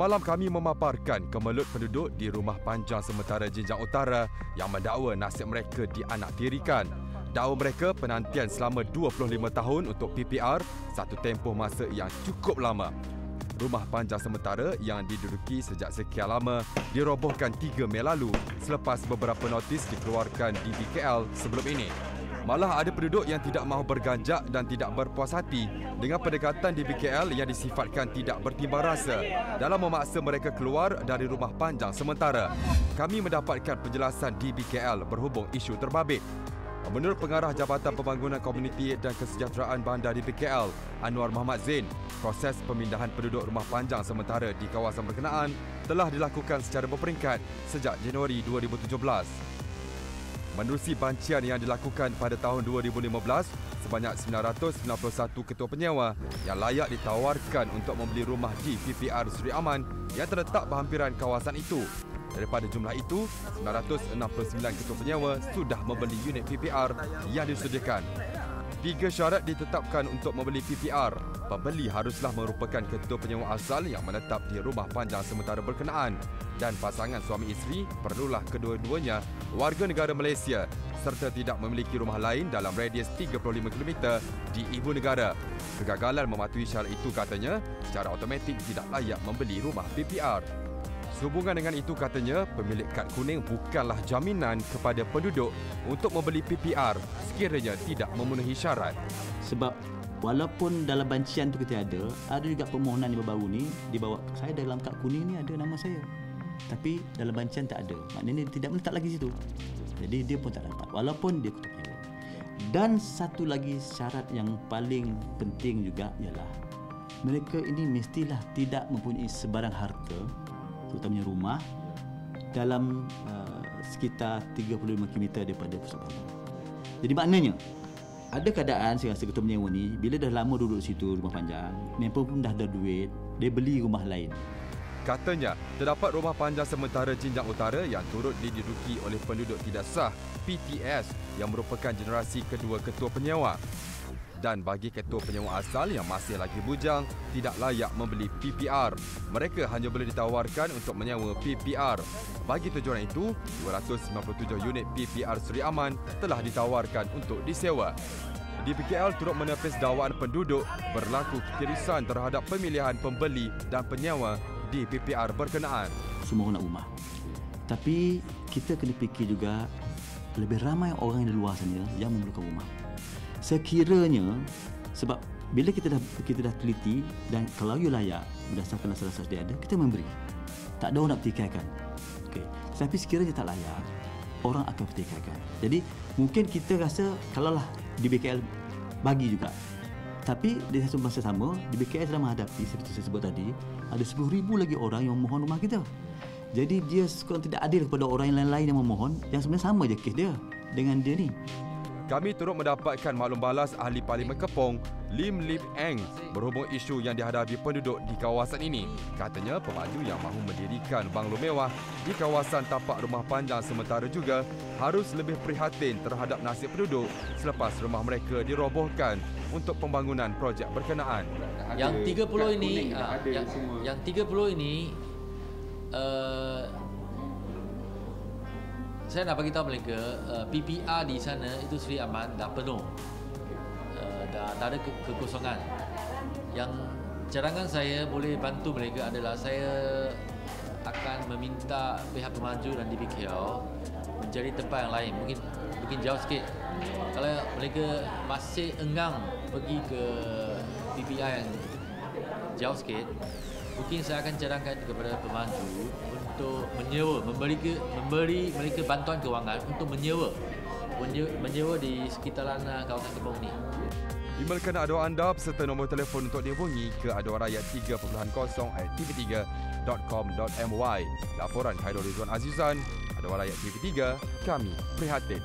Semalam kami memaparkan kemelut penduduk di Rumah Panjang Sementara Jinjang Utara yang mendakwa nasib mereka dianaktirikan. Dakwa mereka penantian selama 25 tahun untuk PPR, satu tempoh masa yang cukup lama. Rumah Panjang Sementara yang diduduki sejak sekian lama dirobohkan 3 Mei lalu selepas beberapa notis dikeluarkan di BKL sebelum ini. Malah ada penduduk yang tidak mahu berganjak dan tidak berpuas hati dengan pendekatan di BKL yang disifatkan tidak bertimbang rasa dalam memaksa mereka keluar dari rumah panjang sementara. Kami mendapatkan penjelasan di BKL berhubung isu terbabit. Menurut Pengarah Jabatan Pembangunan Komuniti dan Kesejahteraan Bandar di BKL, Anwar Muhammad Zain, proses pemindahan penduduk rumah panjang sementara di kawasan berkenaan telah dilakukan secara berperingkat sejak Januari 2017. Menerusi bancian yang dilakukan pada tahun 2015, sebanyak 991 ketua penyewa yang layak ditawarkan untuk membeli rumah di PPR Seri Aman yang terletak berhampiran kawasan itu. Daripada jumlah itu, 969 ketua penyewa sudah membeli unit PPR yang disediakan. 3 syarat ditetapkan untuk membeli PPR. Pembeli haruslah merupakan ketua penyewa asal yang menetap di rumah panjang sementara berkenaan dan pasangan suami isteri perlulah kedua-duanya warga negara Malaysia serta tidak memiliki rumah lain dalam radius 35 km di ibu negara. Kegagalan mematuhi syarat itu, katanya, secara automatik tidak layak membeli rumah PPR. Sehubungan dengan itu, katanya, pemilik kad kuning bukanlah jaminan kepada penduduk untuk membeli PPR sekiranya tidak memenuhi syarat. Sebab walaupun dalam bancian tu kita ada juga permohonan yang baru ni dibawa, saya dalam kad kuning ni ada nama saya. Tapi dalam bancian tak ada. Maknanya dia tidak menetap lagi situ. Jadi dia pun tak dapat walaupun dia ketua penyewa. Dan satu lagi syarat yang paling penting juga ialah mereka ini mestilah tidak mempunyai sebarang harta, terutamanya rumah, dalam sekitar 35 km daripada pusat bangunan. Jadi maknanya ada keadaan saya rasa ketua penyewa ni bila dah lama duduk situ rumah panjang, memang pun dah ada duit, dia beli rumah lain. Katanya, terdapat rumah panjang sementara Jinjang Utara yang turut diduduki oleh penduduk tidak sah PTS yang merupakan generasi kedua ketua penyewa. Dan bagi ketua penyewa asal yang masih lagi bujang, tidak layak membeli PPR. Mereka hanya boleh ditawarkan untuk menyewa PPR. Bagi tujuan itu, 297 unit PPR Seri Aman telah ditawarkan untuk disewa. Di BKL turut menepis dakwaan penduduk berlaku ketirisan terhadap pemilihan pembeli dan penyewa di PPR berkenaan. Semua orang nak rumah. Tapi kita kena fikir juga lebih ramai orang yang di luar sana yang memerlukan rumah. Sekiranya, sebab bila kita dah teliti dan kalau you layak berdasarkan asas-asas dia ada, kita memberi. Tak ada orang nak pertikaikan. Okey. Tapi sekiranya tak layak, orang akan pertikaikan. Jadi mungkin kita rasa kalaulah di BKL bagi juga. Tapi di satu masa sama, di BKL sedang menghadapi seperti saya sebut tadi, ada 10,000 lagi orang yang memohon rumah kita. Jadi dia sekurang tidak adil kepada orang yang lain-lain yang memohon, yang sebenarnya sama je kes dia dengan dia ni. Kami turut mendapatkan maklum balas Ahli Parlimen Kepong, Lim Lip Eng, berhubung isu yang dihadapi penduduk di kawasan ini. Katanya pemandu yang mahu mendirikan banglo mewah di kawasan tapak rumah panjang sementara juga harus lebih prihatin terhadap nasib penduduk selepas rumah mereka dirobohkan untuk pembangunan projek berkenaan. Yang 30 ini, yang 30 ini saya nak bagi tahu mereka PPR di sana itu Seri Aman dah penuh, dah tak ada kekosongan. Yang cadangan saya boleh bantu mereka adalah saya akan meminta pihak pemaju dan DBKL mencari tempat yang lain, mungkin jauh sikit. Kalau mereka masih enggan pergi ke PPR yang jauh sikit, mungkin saya akan cadangkan kepada pemaju untuk memberi mereka bantuan kewangan untuk menyewa di sekitaran kawasan Kepong ni. Emailkan aduan anda serta nombor telefon untuk dihubungi ke aduanrakyat3.0@tv3.com.my. Laporan Khairul Rizwan Azizan, Aduan Rakyat TV3, kami prihatin.